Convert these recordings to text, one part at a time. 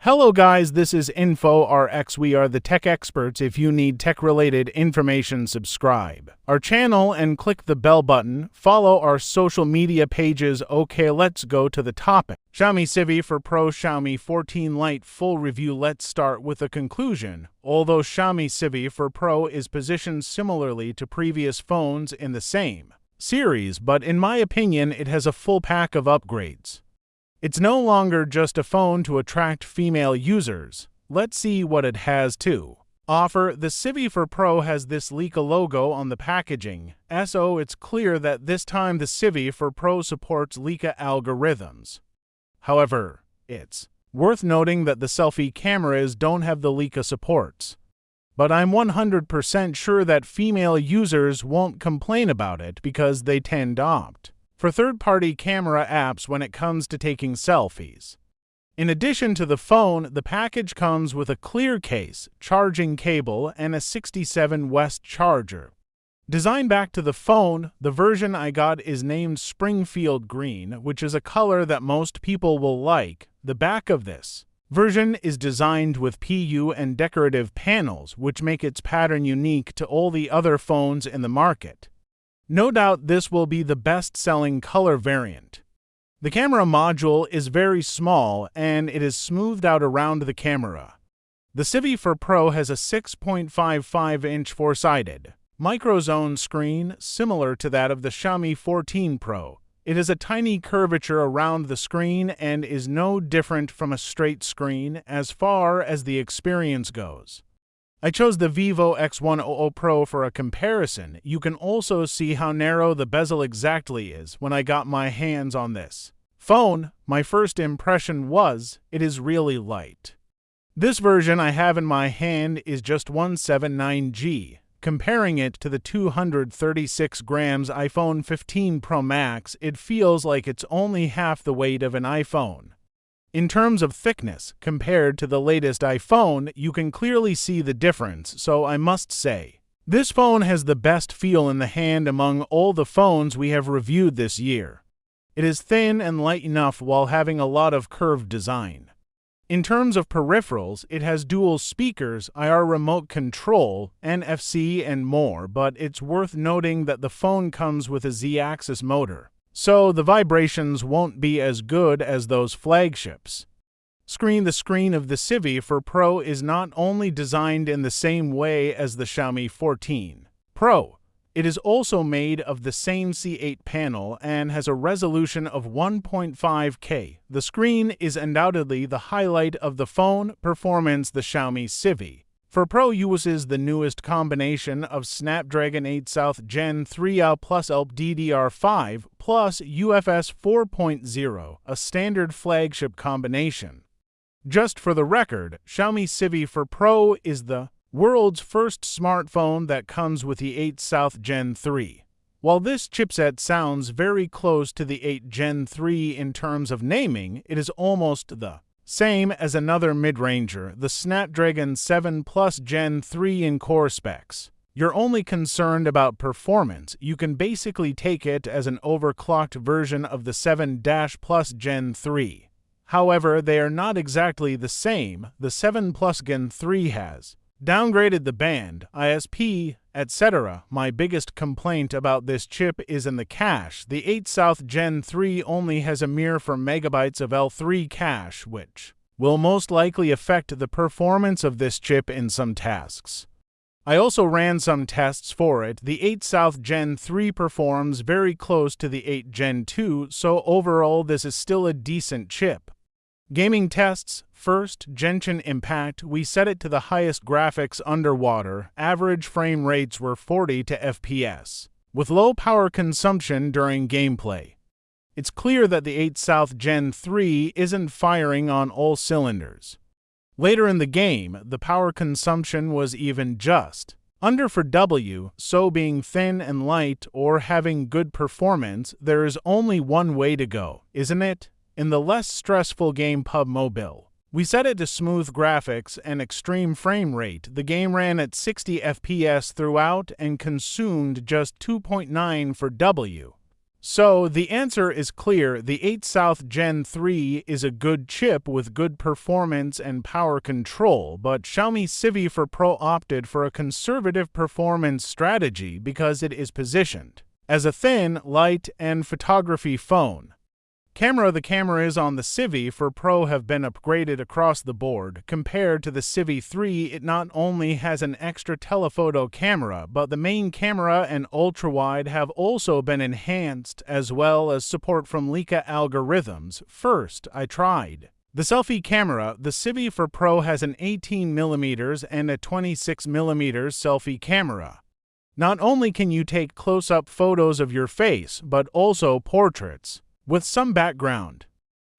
Hello guys, this is InfoRx. We are the tech experts. If you need tech-related information, subscribe our channel and click the bell button. Follow our social media pages. Okay, let's go to the topic. Xiaomi Civi for Pro, Xiaomi 14 Lite full review. Let's start with a conclusion. Although Xiaomi Civi for Pro is positioned similarly to previous phones in the same series, but in my opinion, it has a full pack of upgrades. It's no longer just a phone to attract female users. Let's see what it has to offer. The Civi for Pro has this Leica logo on the packaging, so it's clear that this time the Civi for Pro supports Leica algorithms. However, it's worth noting that the selfie cameras don't have the Leica supports. But I'm 100% sure that female users won't complain about it because they tend to opt for third-party camera apps when it comes to taking selfies. In addition to the phone, the package comes with a clear case, charging cable, and a 67W charger. Designed back to the phone, the version I got is named Springfield Green, which is a color that most people will like. The back of this version is designed with PU and decorative panels, which make its pattern unique to all the other phones in the market. No doubt this will be the best-selling color variant. The camera module is very small and it is smoothed out around the camera. The Civi for Pro has a 6.55-inch four-sided micro-zone screen similar to that of the Xiaomi 14 Pro. It has a tiny curvature around the screen and is no different from a straight screen as far as the experience goes. I chose the Vivo X100 Pro for a comparison. You can also see how narrow the bezel exactly is when I got my hands on this phone. My first impression was, it is really light. This version I have in my hand is just 179G. Comparing it to the 236 grams iPhone 15 Pro Max, it feels like it's only half the weight of an iPhone. In terms of thickness, compared to the latest iPhone, you can clearly see the difference, so I must say, this phone has the best feel in the hand among all the phones we have reviewed this year. It is thin and light enough while having a lot of curved design. In terms of peripherals, it has dual speakers, IR remote control, NFC, and more, but it's worth noting that the phone comes with a Z-axis motor, so the vibrations won't be as good as those flagships. The screen of the Civi for Pro is not only designed in the same way as the Xiaomi 14 Pro, it is also made of the same C8 panel and has a resolution of 1.5K. The screen is undoubtedly the highlight of the phone performance. The Xiaomi Civi for Pro uses the newest combination of Snapdragon 8 South Gen 3L plus LPDDR5 plus UFS 4.0, a standard flagship combination. Just for the record, Xiaomi Civi for Pro is the world's first smartphone that comes with the 8 South Gen 3. While this chipset sounds very close to the 8 Gen 3 in terms of naming, it is almost the same as another mid-ranger, the Snapdragon 7 Plus Gen 3 in core specs. You're only concerned about performance. You can basically take it as an overclocked version of the 7 Plus Gen 3. However, they are not exactly the same. The 7 Plus Gen 3 has downgraded the band, ISP, etc. My biggest complaint about this chip is in the cache. The 8 South Gen 3 only has a mere 4 MB of L3 cache, which will most likely affect the performance of this chip in some tasks. I also ran some tests for it. The 8 South Gen 3 performs very close to the 8 Gen 2, so overall this is still a decent chip. Gaming tests. First, Genshin Impact, we set it to the highest graphics underwater. Average frame rates were 40 FPS, with low power consumption during gameplay. It's clear that the 8 South Gen 3 isn't firing on all cylinders. Later in the game, the power consumption was even just under for W, so being thin and light or having good performance, there is only one way to go, isn't it? In the less stressful game PUBG Mobile, we set it to smooth graphics and extreme frame rate. The game ran at 60 FPS throughout and consumed just 2.9 for W. So the answer is clear. The 8 South Gen 3 is a good chip with good performance and power control, but Xiaomi Civi for Pro opted for a conservative performance strategy because it is positioned as a thin, light, and photography phone. The cameras on the Civi for Pro have been upgraded across the board. Compared to the Civi 3, it not only has an extra telephoto camera, but the main camera and ultra-wide have also been enhanced, as well as support from Leica algorithms. First, I tried the selfie camera. The Civi for Pro has an 18mm and a 26mm selfie camera. Not only can you take close-up photos of your face, but also portraits with some background.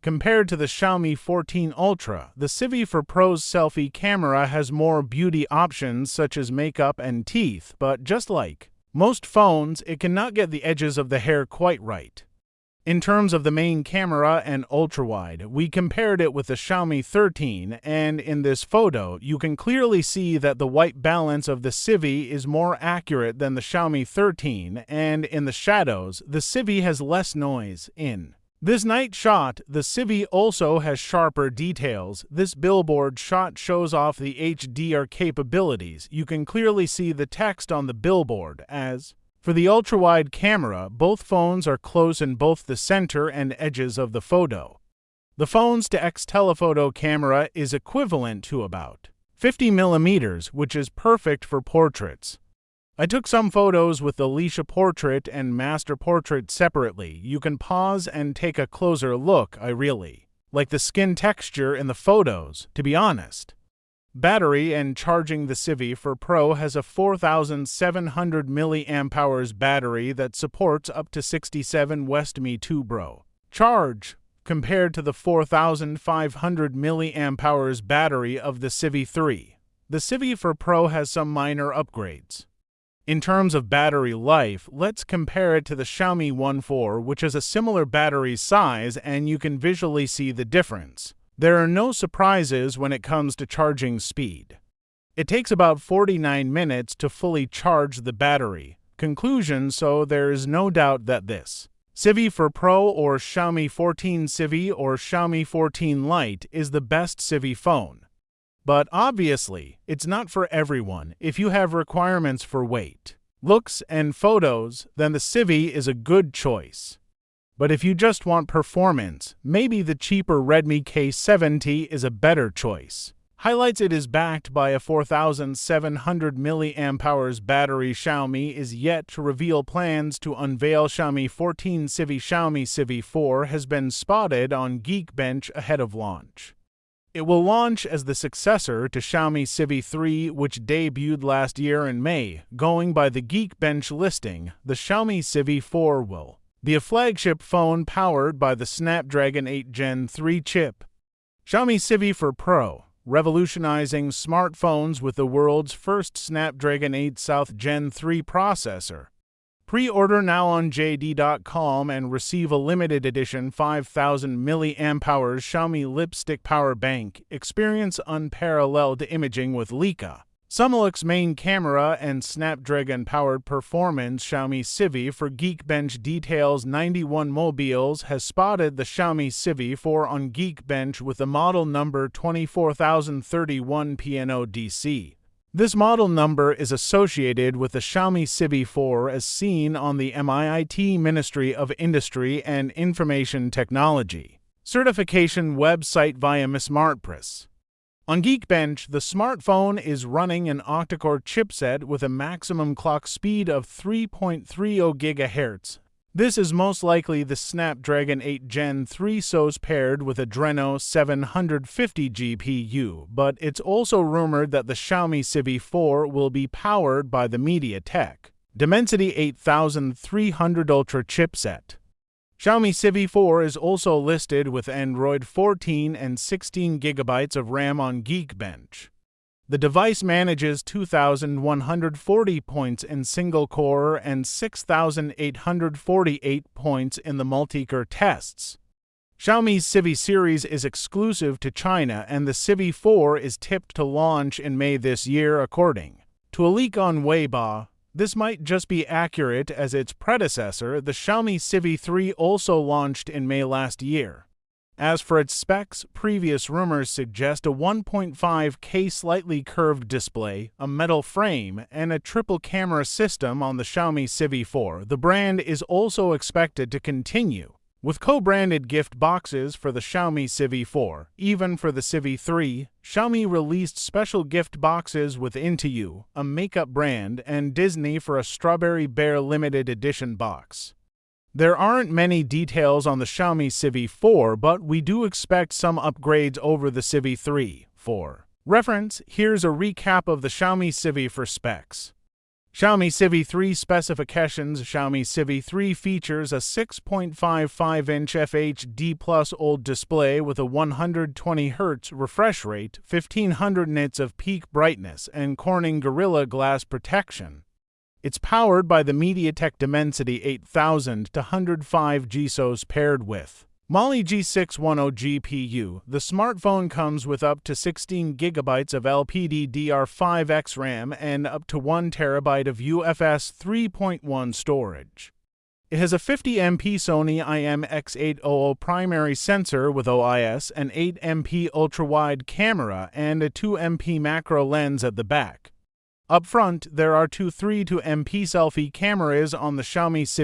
Compared to the Xiaomi 14 Ultra, the Civi for Pro's selfie camera has more beauty options such as makeup and teeth, but just like most phones, it cannot get the edges of the hair quite right. In terms of the main camera and ultra-wide, we compared it with the Xiaomi 13, and in this photo, you can clearly see that the white balance of the Civi is more accurate than the Xiaomi 13, and in the shadows, the Civi has less noise. In this night shot, the Civi also has sharper details. This billboard shot shows off the HDR capabilities. You can clearly see the text on the billboard. As for the ultra-wide camera, both phones are close in both the center and edges of the photo. The phone's to X telephoto camera is equivalent to about 50mm, which is perfect for portraits. I took some photos with the Leica portrait and master portrait separately. You can pause and take a closer look. I really like the skin texture in the photos, to be honest. Battery and charging. The Civi for Pro has a 4700 mAh battery that supports up to 67 Me 2 Bro charge, compared to the 4500 mAh battery of the Civi 3. The Civi for Pro has some minor upgrades. In terms of battery life, let's compare it to the Xiaomi 14, which has a similar battery size, and you can visually see the difference. There are no surprises when it comes to charging speed. It takes about 49 minutes to fully charge the battery. Conclusion: so there is no doubt that this Civi for Pro or Xiaomi 14 Civi or Xiaomi 14 Lite is the best Civi phone. But obviously, it's not for everyone. If you have requirements for weight, looks, and photos, then the Civi is a good choice. But if you just want performance, maybe the cheaper Redmi K70 is a better choice. Highlights: it is backed by a 4700 mAh battery. Xiaomi is yet to reveal plans to unveil Xiaomi 14 Civi. Xiaomi Civi 4 has been spotted on Geekbench ahead of launch. It will launch as the successor to Xiaomi Civi 3, which debuted last year in May. Going by the Geekbench listing, the Xiaomi Civi 4 will be a flagship phone powered by the Snapdragon 8 Gen 3 chip. Xiaomi Civi for Pro, revolutionizing smartphones with the world's first Snapdragon 8 South Gen 3 processor. Pre-order now on JD.com and receive a limited edition 5000 mAh Xiaomi Lipstick Power Bank. Experience unparalleled imaging with Leica Sumilux main camera and Snapdragon-powered performance. Xiaomi Civi for Geekbench details. 91 Mobiles has spotted the Xiaomi Civi 4 on Geekbench with the model number 24031 PNODC. This model number is associated with the Xiaomi Civi 4 as seen on the MIUI Ministry of Industry and Information Technology certification website via MySmartPress. On Geekbench, the smartphone is running an octa-core chipset with a maximum clock speed of 3.30 GHz. This is most likely the Snapdragon 8 Gen 3 SoC paired with a Adreno 750 GPU, but it's also rumored that the Xiaomi Civi 4 will be powered by the MediaTek Dimensity 8300 Ultra chipset. Xiaomi Civi 4 is also listed with Android 14 and 16 GB of RAM on Geekbench. The device manages 2,140 points in single-core and 6,848 points in the multi-core tests. Xiaomi's Civi series is exclusive to China, and the Civi 4 is tipped to launch in May this year, according to a leak on Weibo. This might just be accurate as its predecessor, the Xiaomi Civi 3, also launched in May last year. As for its specs, previous rumors suggest a 1.5K slightly curved display, a metal frame, and a triple camera system on the Xiaomi Civi 4. The brand is also expected to continue with co-branded gift boxes for the Xiaomi Civi 4. Even for the Civi 3, Xiaomi released special gift boxes with Into You, a makeup brand, and Disney for a Strawberry Bear limited edition box. There aren't many details on the Xiaomi Civi 4, but we do expect some upgrades over the Civi 3. For reference, here's a recap of the Xiaomi Civi 4 specs. Xiaomi Civi 3 specifications. Xiaomi Civi 3 features a 6.55-inch FHD Plus OLED display with a 120 Hz refresh rate, 1500 nits of peak brightness, and Corning Gorilla Glass protection. It's powered by the MediaTek Dimensity 8000 to 105 GSOs paired with Mali G610 GPU. The smartphone comes with up to 16 GB of LPDDR5X RAM and up to 1 TB of UFS 3.1 storage. It has a 50MP Sony IMX800 primary sensor with OIS, an 8MP ultra-wide camera, and a 2MP macro lens at the back. Up front, there are two 32MP selfie cameras on the Xiaomi Civi